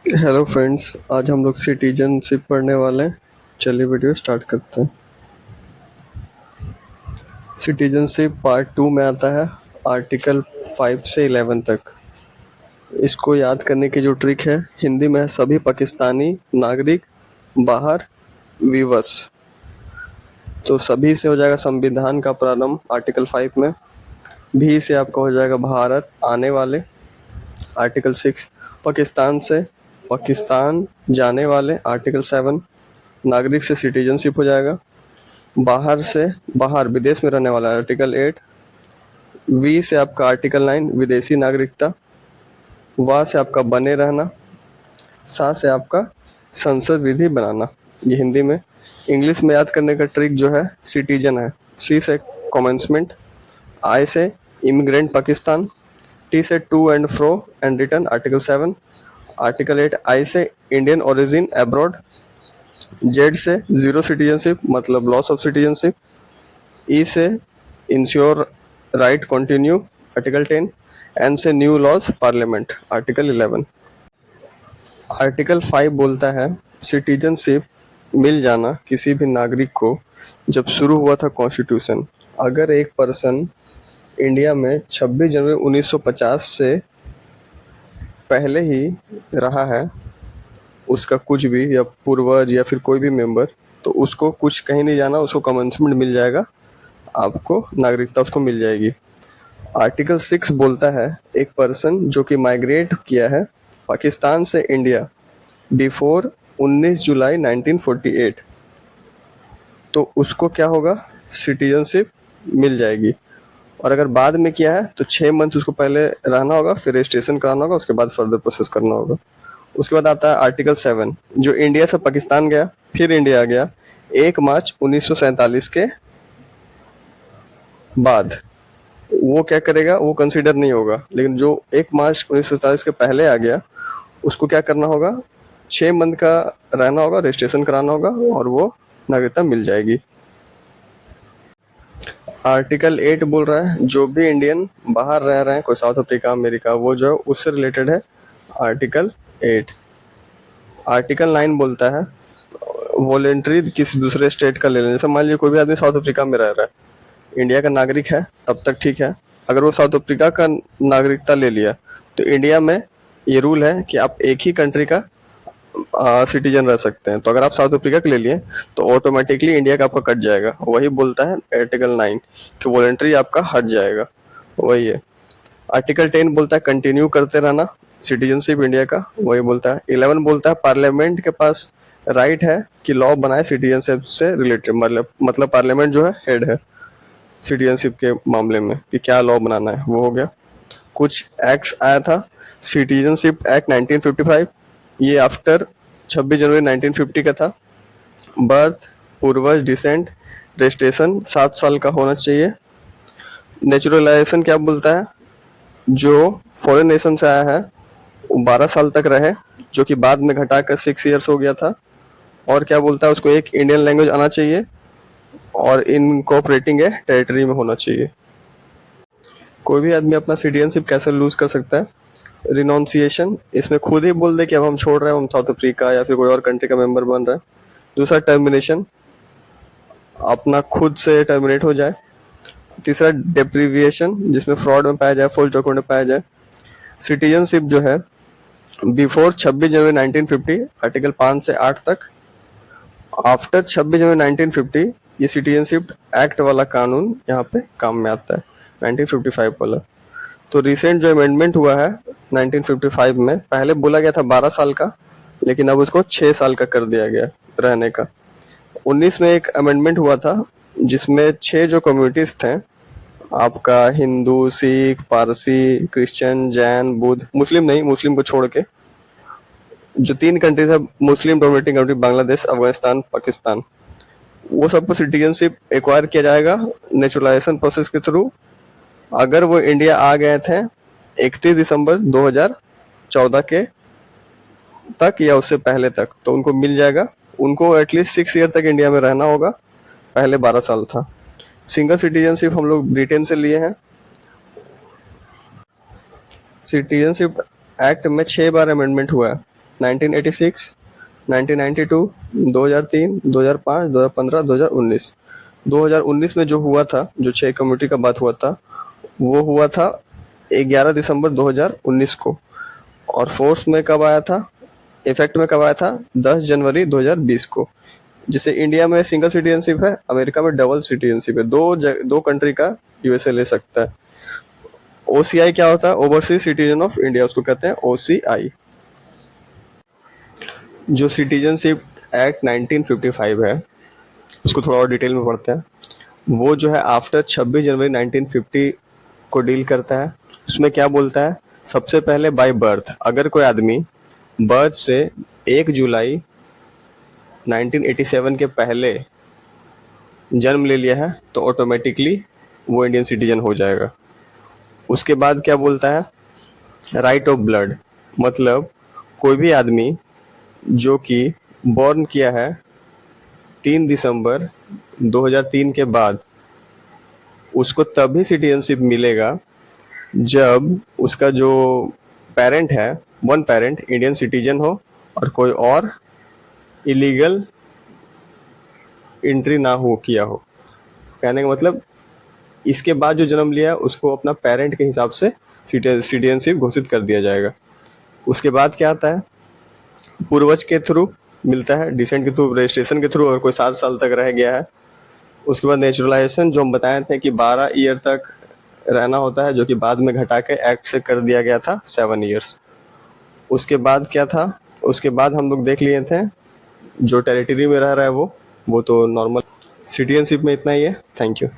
Hello friends, आज हम लोग सिटीजनशिप पढ़ने वाले हैं। चलिए वीडियो स्टार्ट करते हैं। सिटीजनशिप पार्ट 2 में आता है आर्टिकल 5 से 11 तक। इसको याद करने की जो ट्रिक है, हिंदी में है सभी पाकिस्तानी नागरिक बाहर विवश। तो सभी से हो जाएगा संविधान का प्रारंभ आर्टिकल 5 में। भी से आपका हो जाएगा भारत आने वाले आर्टिकल 6। पाकिस्तान से पाकिस्तान जाने वाले आर्टिकल 7। नागरिक से सिटीजनशिप हो जाएगा। बाहर से बाहर विदेश में रहने वाला आर्टिकल 8। वी से आपका आर्टिकल 9 विदेशी नागरिकता। वा से आपका बने रहना। सा से आपका संसद विधि बनाना। ये हिंदी में। इंग्लिश में याद करने का ट्रिक जो है सिटीजन है। सी से कमेंसमेंट। आई से इमिग्रेंट पाकिस्तान। टी से to and fro and return article 7। Article 8 I से इंडियन ओरिजिन अब्रॉड। जेड से जीरो सिटीजनशिप मतलब लॉस ऑफ सिटीजनशिप। ई से ensure right continue article 10। N से new laws parliament article 11। Article 5 बोलता है citizenship मिल जाना किसी भी नागरिक को जब शुरू हुआ था कॉन्स्टिट्यूशन। अगर एक पर्सन इंडिया में 26 जनवरी 1950 से पहले ही रहा है, उसका कुछ भी या पूर्वज या फिर कोई भी मेंबर, तो उसको कुछ कहीं नहीं जाना, उसको कमेंसमेंट मिल जाएगा, आपको नागरिकता उसको मिल जाएगी। आर्टिकल 6 बोलता है एक पर्सन जो कि माइग्रेट किया है पाकिस्तान से इंडिया बिफोर 19 जुलाई 1948, तो उसको क्या होगा, सिटीजनशिप मिल जाएगी। और अगर बाद में किया है तो 6 मंथ उसको पहले रहना होगा, फिर रजिस्ट्रेशन कराना होगा, उसके बाद फर्दर प्रोसेस करना होगा। उसके बाद आता है आर्टिकल 7 जो इंडिया से पाकिस्तान गया फिर इंडिया आ गया 1 मार्च 1947 के बाद, वो क्या करेगा, वो कंसीडर नहीं होगा। लेकिन जो 1 मार्च 1947 के पहले आ गया उसको क्या करना होगा, 6 मंथ का रहना होगा, रजिस्ट्रेशन कराना होगा और वो नागरिकता मिल जाएगी। आर्टिकल 8 बोल रहा है जो भी इंडियन बाहर रह रहे हैं, कोई साउथ अफ्रीका अमेरिका, वो जो है उससे रिलेटेड है आर्टिकल 8। आर्टिकल 9 बोलता है वॉलेंट्री किसी दूसरे स्टेट का ले लेने। जैसे मान लीजिए कोई भी आदमी साउथ अफ्रीका में रह रहा है, इंडिया का नागरिक है तब तक ठीक है। अगर वो साउथ अफ्रीका का नागरिकता ले लिया तो इंडिया में ये रूल है कि आप एक ही कंट्री का सिटीजन रह सकते हैं। तो अगर आप साउथ अफ्रीका के ले लिए तो ऑटोमेटिकली इंडिया का आपका कट जाएगा। वही बोलता है आर्टिकल 9 कि वॉलेंट्री आपका हट जाएगा, वही है। आर्टिकल 10 बोलता है कंटिन्यू करते रहना सिटीजनशिप इंडिया का, वही बोलता है। 11 बोलता है पार्लियामेंट के पास राइट है कि लॉ बनाए सिटीजनशिप से रिलेटेड, मतलब पार्लियामेंट जो है हेड है सिटीजनशिप के मामले में कि क्या लॉ बनाना है, वो हो गया। कुछ एक्ट्स आया था, सिटीजनशिप एक्ट 1955, ये आफ्टर 26 जनवरी 1950 का था। बर्थ, पूर्वज, डिसेंट, रजिस्ट्रेशन 7 साल का होना चाहिए। नेचुरलाइजेशन क्या बोलता है, जो फॉरेन नेशन से आया है वो 12 साल तक रहे, जो कि बाद में घटाकर 6 ईयर्स हो गया था। और क्या बोलता है, उसको एक इंडियन लैंग्वेज आना चाहिए और इनकॉपरेटिंग है टेरिटरी में होना चाहिए। कोई भी आदमी अपना सिटीजनशिप कैसे लूज कर सकता है, रिनाउंसिएशन, इसमें खुद ही बोल दे कि अब हम छोड़ रहे हैं, हम साउथ अफ्रीका या फिर कोई और कंट्री का मेंबर बन रहे हैं। दूसरा टर्मिनेशन, अपना खुद से टर्मिनेट हो जाए। तीसरा डेप्रीविएशन, जिसमें फ्रॉड में पाया जाए, फॉल्स डॉक्यूमेंट में पाया जाए। सिटीजनशिप जो है बिफोर 26 जनवरी 1950 आर्टिकल 5 से 8 तक। आफ्टर 26 जनवरी 1950 ये सिटीजनशिप एक्ट वाला कानून यहाँ पे काम में आता है, 1955 वाला। तो रिसेंट जो अमेंडमेंट हुआ है 1955 में, पहले बोला गया था 12 साल का, लेकिन अब उसको 6 साल का कर दिया गया रहने का। 19 में एक अमेंडमेंट हुआ था जिसमें 6 जो कम्युनिटीज थे, आपका हिंदू, सिख, पारसी, क्रिश्चियन, जैन, बुद्ध, मुस्लिम नहीं, मुस्लिम को छोड़ के जो 3 कंट्रीज है मुस्लिम डोमिनेटिंग कंट्री, बांग्लादेश, अफगानिस्तान, पाकिस्तान, वो सबको सिटीजनशिप एक्वायर किया जाएगा नेचुरलाइजेशन प्रोसेस के थ्रू। अगर वो इंडिया आ गए थे 31 दिसंबर 2014 के तक या उससे पहले तक, तो उनको मिल जाएगा। उनको एटलीस्ट 6 ईयर तक इंडिया में रहना होगा, पहले 12 साल था। सिंगल सिटीजनशिप हम लोग ब्रिटेन से लिए हैं। सिटीजनशिप एक्ट में 6 बार अमेंडमेंट हुआ है। 1986, 1992, 2003, 2005, 2015, 2019। 2019 में जो हुआ था, जो 6 कम्युनिटी का बात हुआ था, वो हुआ था 11 दिसंबर 2019 को। और फोर्स में कब आया था, इफेक्ट में कब आया था, 10 जनवरी 2020 को। जिसे इंडिया में सिंगल सिटीजनशिप है, अमेरिका में डबल सिटीजनशिप है, दो कंट्री का यूएसए ले सकता है। ओसीआई क्या होता है, ओवरसीज सिटीजन ऑफ इंडिया, उसको कहते हैं ओसीआई। जो सिटीजनशिप एक्ट 1955 है, उसको थोड़ा और डिटेल में पढ़ते हैं। वो जो है आफ्टर 26 जनवरी 1950 को डील करता है। उसमें क्या बोलता है, सबसे पहले बाय बर्थ, अगर कोई आदमी बर्थ से 1 जुलाई 1987 के पहले जन्म ले लिया है तो ऑटोमेटिकली वो इंडियन सिटीजन हो जाएगा। उसके बाद क्या बोलता है, राइट ऑफ ब्लड, मतलब कोई भी आदमी जो कि बॉर्न किया है 3 दिसंबर 2003 के बाद, उसको तभी सिटीजनशिप मिलेगा जब उसका जो पेरेंट है, वन पेरेंट इंडियन सिटीजन हो और कोई और इलीगल एंट्री ना हो किया हो। कहने का मतलब इसके बाद जो जन्म लिया है उसको अपना पेरेंट के हिसाब से सिटीजनशिप घोषित कर दिया जाएगा। उसके बाद क्या आता है, पूर्वज के थ्रू मिलता है, डिसेंट के थ्रू, रजिस्ट्रेशन के थ्रू, अगर कोई 7 साल तक रह गया है। उसके बाद नेचुरलाइजेशन, जो हम बताए थे कि 12 ईयर तक रहना होता है, जो कि बाद में घटा के एक्ट से कर दिया गया था 7 ईयर्स। उसके बाद क्या था, उसके बाद हम लोग देख लिए थे जो टेरिटरी में रह रहा है वो तो नॉर्मल। सिटीजनशिप में इतना ही है। Thank you.